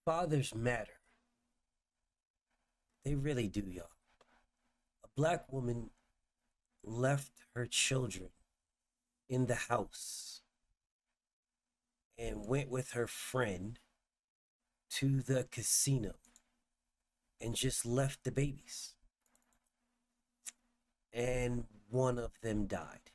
Fathers matter. They really do, y'all. A black woman left her children in the house and went with her friend to the casino and just left the babies. And one of them died.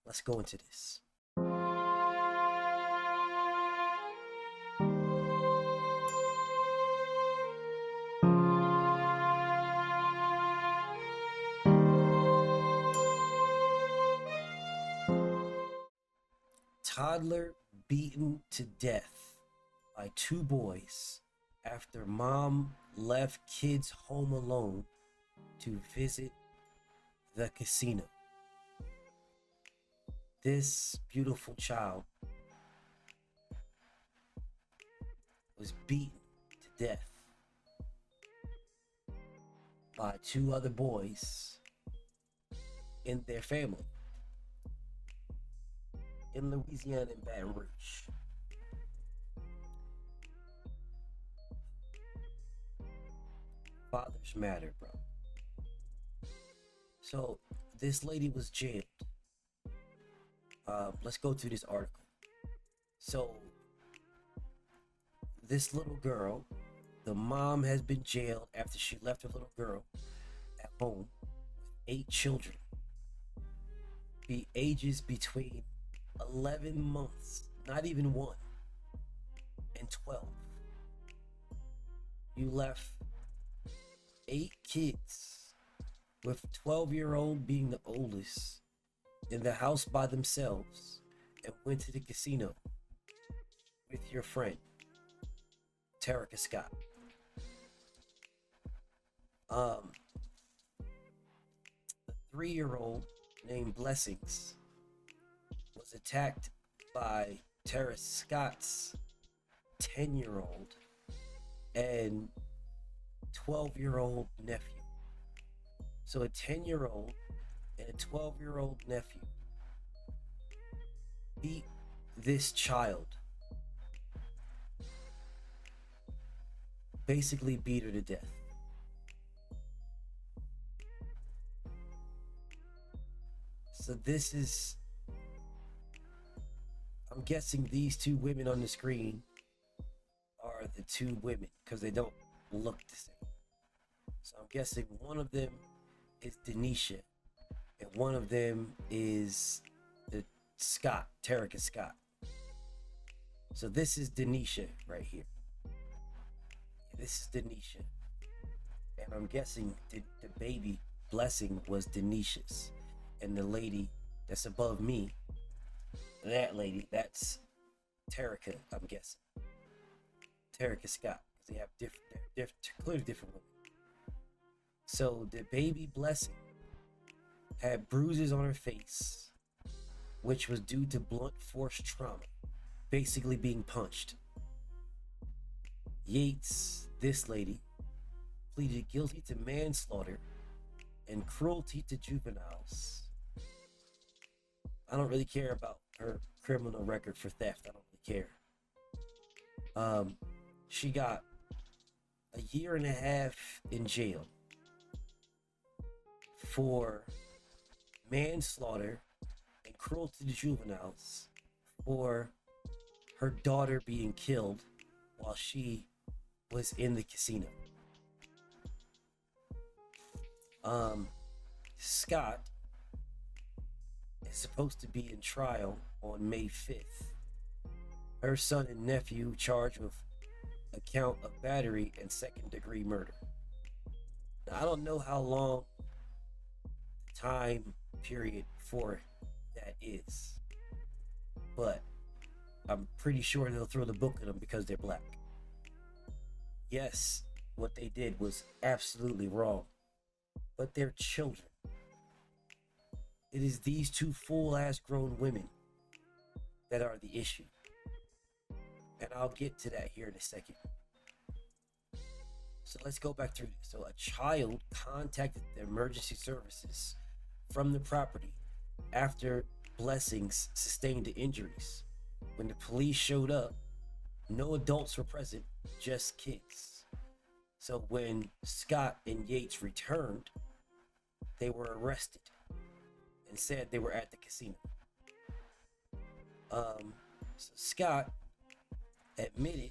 Let's go into this. Toddler beaten to death by two boys after mom left kids home alone to visit the casino. This beautiful child was beaten to death by two other boys in their family in Louisiana in Baton Rouge. Fathers matter, bro. So this lady was jailed. Let's go through this article. So this little girl, the mom has been jailed after she left her little girl at home with 8 children. Be ages between 11 months, not even 1, and 12. You left 8 kids, with 12-year-old being the oldest, in the house by themselves, and went to the casino with your friend, Terica Scott. The 3-year-old named Blessings was attacked by Tara Scott's 10-year-old and 12-year-old nephew. So a 10-year-old and a 12-year-old nephew beat this child. Basically beat her to death. So this is, I'm guessing these two women on the screen are the two women because they don't look the same. So I'm guessing one of them is Denisha and one of them is the Scott, Terica Scott. So this is Denisha right here. This is Denisha. And I'm guessing the baby Blessing was Denisha's. And the lady that's above me, that lady, that's Terica, I'm guessing. Terica Scott. Because they have different, clearly different women. So the baby Blessing had bruises on her face, which was due to blunt force trauma, basically being punched. Yates, this lady, pleaded guilty to manslaughter and cruelty to juveniles. I don't really care about her criminal record for theft. I don't really care. She got a year and a half in jail for manslaughter and cruelty to juveniles for her daughter being killed while she was in the casino. Scott is supposed to be in trial on May 5th. Her son and nephew charged with a count of battery and second-degree murder. Now, I don't know how long the time period for that is, but I'm pretty sure they'll throw the book at them because they're black. Yes, what they did was absolutely wrong, but they're children. It is these two full-ass grown women that are the issue. And I'll get to that here in a second. So let's go back through this. So a child contacted the emergency services from the property after Blessings sustained the injuries. When the police showed up, No adults were present, just kids. So when Scott and Yates returned, they were arrested and said they were at the casino. So Scott admitted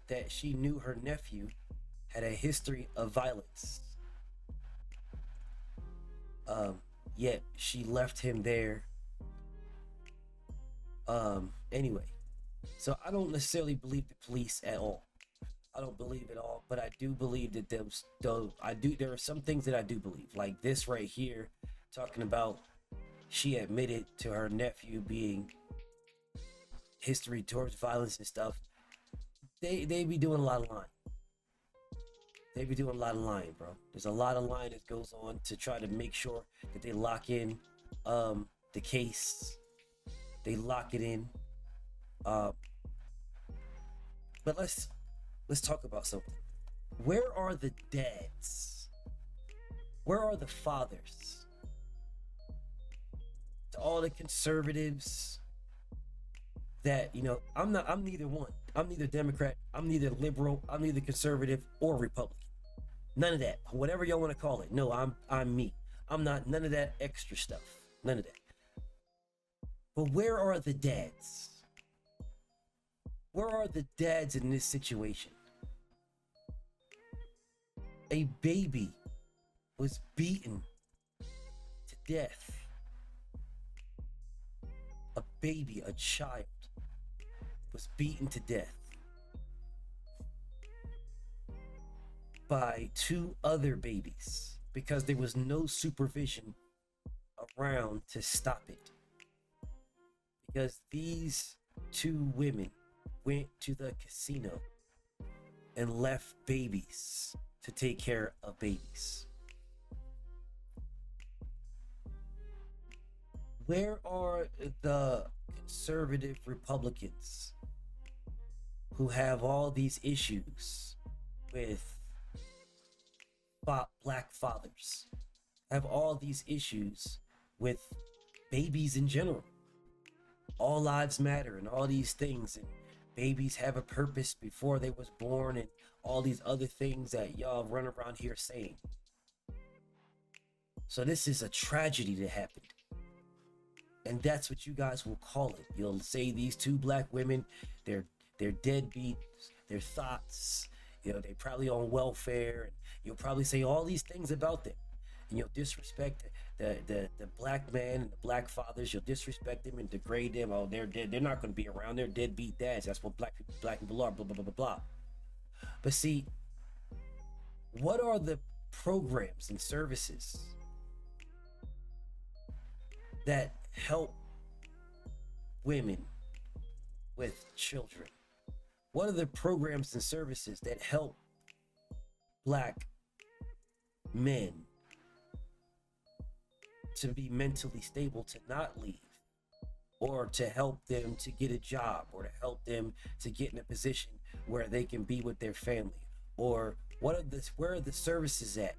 that she knew her nephew had a history of violence. Yet she left him there. Anyway, so I don't necessarily believe the police at all. I don't believe it all, but I do believe that there are some things that I do believe, like this right here, talking about she admitted to her nephew being history towards violence and stuff. They be doing a lot of lying. They be doing a lot of lying, bro. There's a lot of lying that goes on to try to make sure that they lock in the case. They lock it in. But let's talk about something. Where are the dads? Where are the fathers? To all the conservatives that, I'm neither one. I'm neither Democrat, I'm neither liberal, I'm neither conservative or Republican. None of that. Whatever y'all want to call it. No, I'm me. I'm not none of that extra stuff. None of that. But where are the dads? Where are the dads in this situation? A baby was beaten to death. A baby, a child, was beaten to death by two other babies because there was no supervision around to stop it. Because these two women went to the casino and left babies to take care of babies. Where are the conservative Republicans who have all these issues with black fathers, have all these issues with babies in general? All lives matter and all these things, and babies have a purpose before they was born, and all these other things that y'all run around here saying. So this is a tragedy that happened. And that's what you guys will call it. You'll say these two black women, they're deadbeats, they're thoughts, they probably on welfare, and you'll probably say all these things about them. And you'll disrespect the black man and the black fathers. You'll disrespect them and degrade them. Oh, they're dead. They're not going to be around. They're deadbeat dads. That's what black people are. Blah blah blah blah blah. But see, what are the programs and services that help women with children? What are the programs and services that help black men to be mentally stable, to not leave, or to help them to get a job, or to help them to get in a position where they can be with their family? Or where are the services at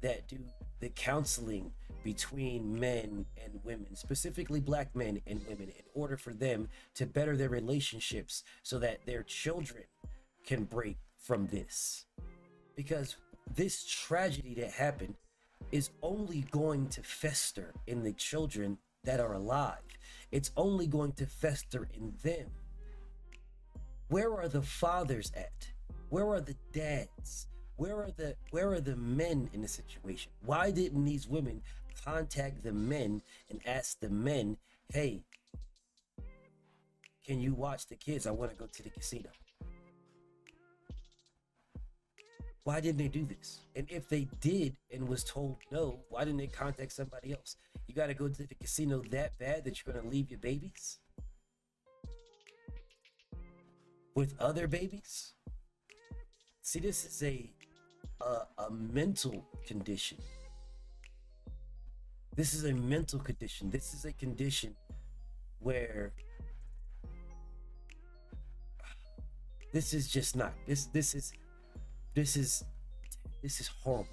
that do the counseling between men and women, specifically black men and women, in order for them to better their relationships so that their children can break from this? Because this tragedy that happened is only going to fester in the children that are alive. It's only going to fester in them. Where are the fathers at? Where are the dads? Where are the men in the situation? Why didn't these women contact the men and ask the men, hey, can you watch the kids? I want to go to the casino. Why didn't they do this? And if they did and was told no, why didn't they contact somebody else? You got to go to the casino that bad that you're going to leave your babies with other babies? See, this is a mental condition. This is a mental condition. This is a condition where this is just not. This is horrible.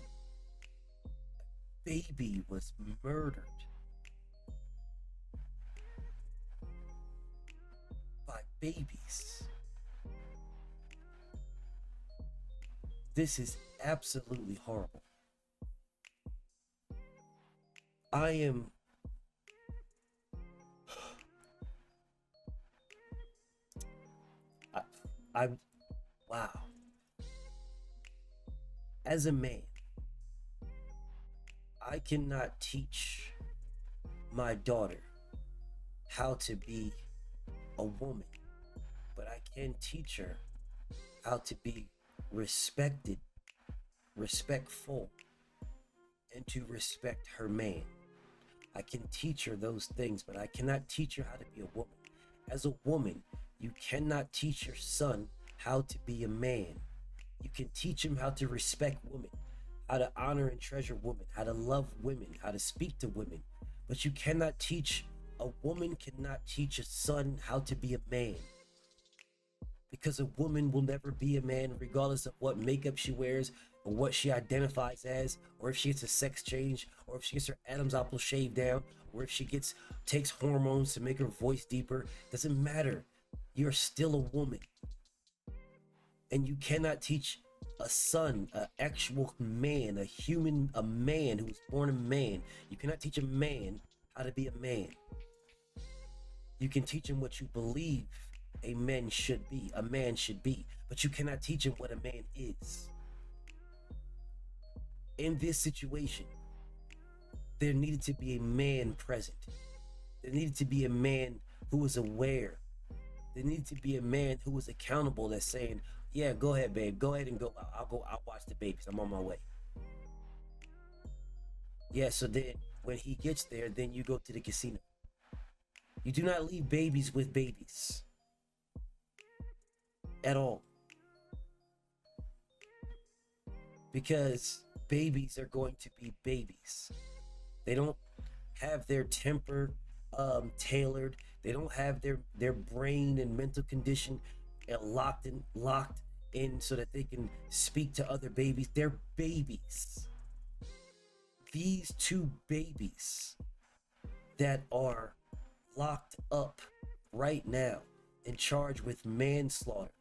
A baby was murdered by babies. This is absolutely horrible. I am I, I wow. As a man, I cannot teach my daughter how to be a woman, but I can teach her how to be respected, respectful, and to respect her man. I can teach her those things, but I cannot teach her how to be a woman. As a woman, you cannot teach your son how to be a man. You can teach him how to respect women, how to honor and treasure women, how to love women, how to speak to women. But you cannot teach, a woman cannot teach a son how to be a man. Because a woman will never be a man regardless of what makeup she wears or what she identifies as, or if she gets a sex change, or if she gets her Adam's apple shaved down, or if she takes hormones to make her voice deeper. Doesn't matter. You're still a woman. And you cannot teach a son, an actual man, a human, a man who was born a man. You cannot teach a man how to be a man. You can teach him what you believe a man should be, but you cannot teach him what a man is. In this situation, there needed to be a man present. There needed to be a man who was aware. There needed to be a man who was accountable, that's saying, yeah, go ahead, babe. Go ahead and go. I'll watch the babies. I'm on my way. Yeah, so then when he gets there, then you go to the casino. You do not leave babies with babies at all. Because babies are going to be babies. They don't have their temper tailored. They don't have their brain and mental condition locked in so that they can speak to other babies. They're babies. These two babies that are locked up right now and charged with manslaughter.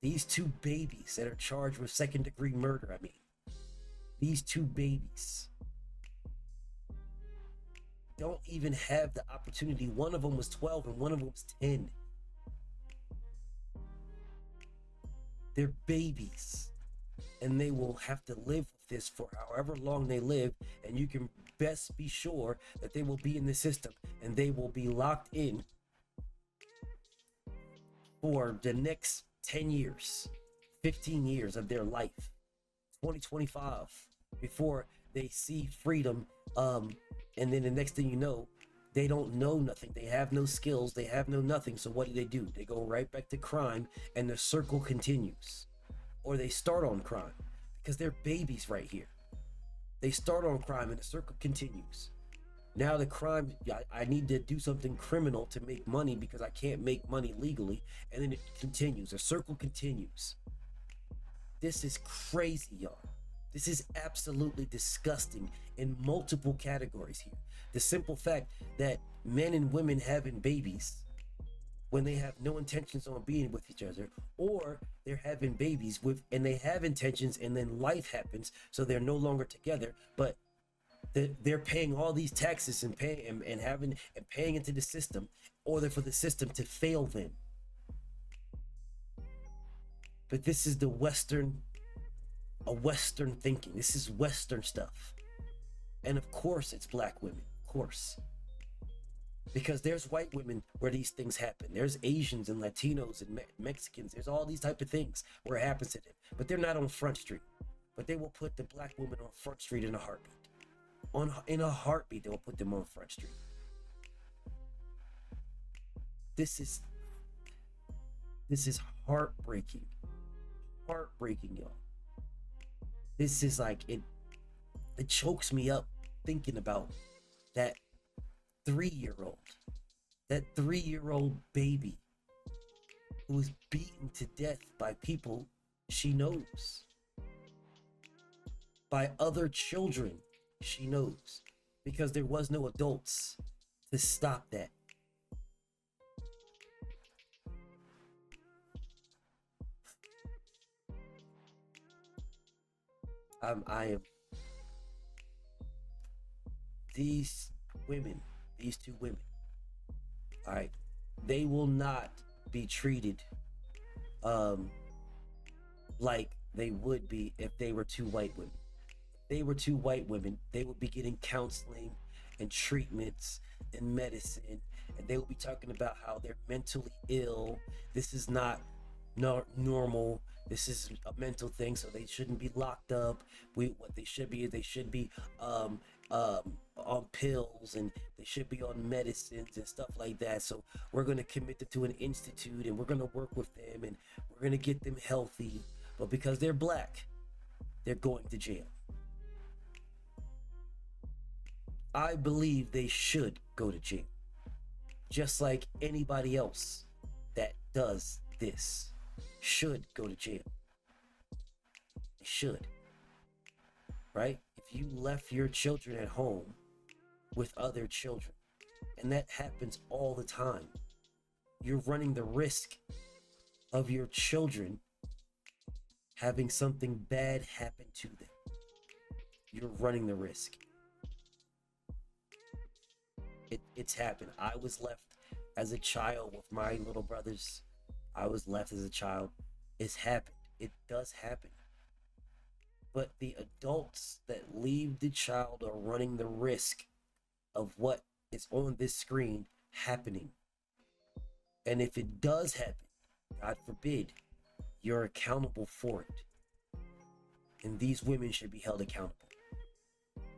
These two babies that are charged with second-degree murder, these two babies don't even have the opportunity. One of them was 12 and one of them was 10. They're babies, and they will have to live with this for however long they live, and you can best be sure that they will be in the system and they will be locked in for the next 10 years, 15 years of their life, 2025, before they see freedom. And then the next thing you know, they don't know nothing. They have no skills. They have no nothing. So what do? They go right back to crime, and the circle continues. Or they start on crime because they're babies right here. They start on crime and the circle continues. Now the crime, I need to do something criminal to make money because I can't make money legally. And then it continues. The circle continues. This is crazy, y'all. This is absolutely disgusting in multiple categories here. The simple fact that men and women having babies when they have no intentions on being with each other, or they're having babies with, and they have intentions, and then life happens, so they're no longer together, but they're paying all these taxes and paying into the system, or for the system to fail them. But this is Western thinking. This is Western stuff. And of course it's black women, of course. Because there's white women where these things happen. There's Asians and Latinos and Mexicans. There's all these type of things where it happens to them. But they're not on Front Street. But they will put the black woman on Front Street in a heartbeat. In a heartbeat, they will put them on Front Street. This is heartbreaking. Heartbreaking, y'all. This is like, it chokes me up thinking about that 3-year-old. That 3-year-old baby who was beaten to death by people she knows. By other children she knows. Because there was no adults to stop that. I am these women, these two women, all right, they will not be treated um like they would be if they were two white women. If they were two white women, they would be getting counseling and treatments and medicine, and they will be talking about how they're mentally ill. This is not normal. This is a mental thing, so they shouldn't be locked up. What they should be on pills, and they should be on medicines and stuff like that. So we're gonna commit them to an institute, and we're gonna work with them, and we're gonna get them healthy. But because they're black, they're going to jail. I believe they should go to jail, just like anybody else that does this should go to jail. They should, right? If you left your children at home with other children, and that happens all the time, you're running the risk of your children having something bad happen to them. You're running the risk. It's happened. I was left as a child with my little brothers. I was left as a child. It's happened. It does happen. But the adults that leave the child are running the risk of what is on this screen happening. And if it does happen, God forbid, you're accountable for it. And these women should be held accountable.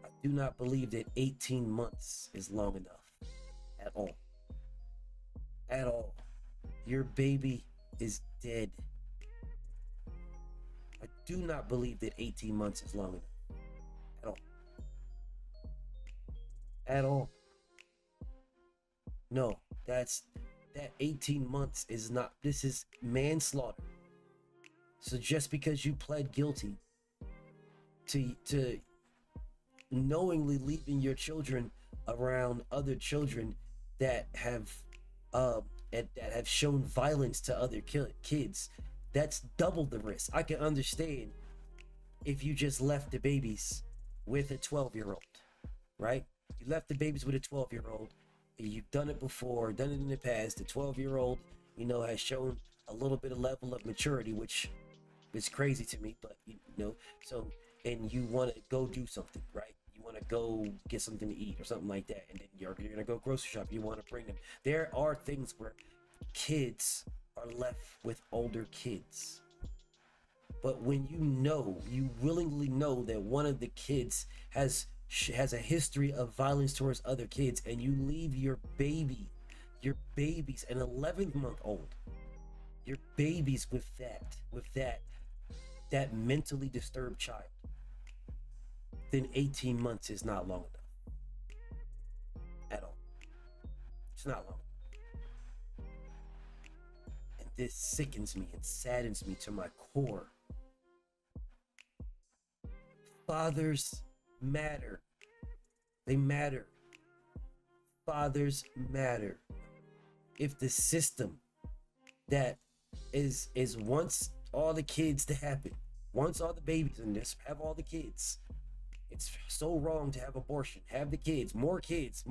I do not believe that 18 months is long enough at all. At all. Your baby is dead. I do not believe that 18 months is long enough. At all. At all. No, that 18 months is not, this is manslaughter. So just because you pled guilty to knowingly leaving your children around other children that have shown violence to other kids, that's double the risk. I can understand if you just left the babies with a 12-year-old, right? You left the babies with a 12-year-old. You've done it before, done it in the past. The 12-year-old, has shown a little bit of level of maturity, which is crazy to me, but so, and you want to go do something, right? You want to go get something to eat or something like that, and then you're gonna go grocery shop. You want to bring them. There are things where kids are left with older kids, but when you willingly know that one of the kids has a history of violence towards other kids, and you leave your babies, an 11-month-old, your babies with that mentally disturbed child, then 18 months is not long enough at all. It's not long enough. And this sickens me and saddens me to my core. Fathers matter. They matter. Fathers matter. If the system that is once all the kids to happen, once all the babies in this have all the kids, it's so wrong to have abortion, have the kids, more kids,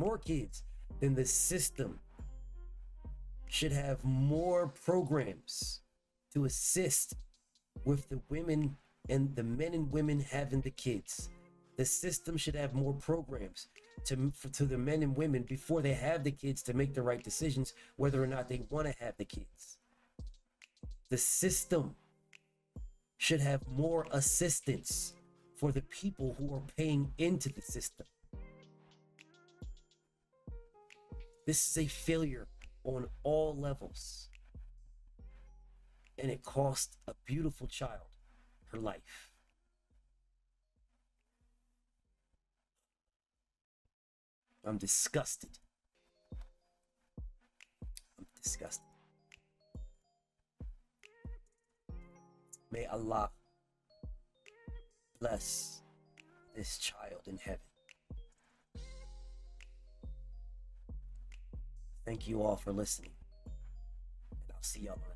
then the system should have more programs to assist with the women and the men and women having the kids. The system should have more programs to the men and women before they have the kids to make the right decisions whether or not they want to have the kids. The system should have more assistance for the people who are paying into the system. This is a failure on all levels, and it cost a beautiful child her life. I'm disgusted. I'm disgusted. May Allah bless this child in heaven. Thank you all for listening, and I'll see y'all on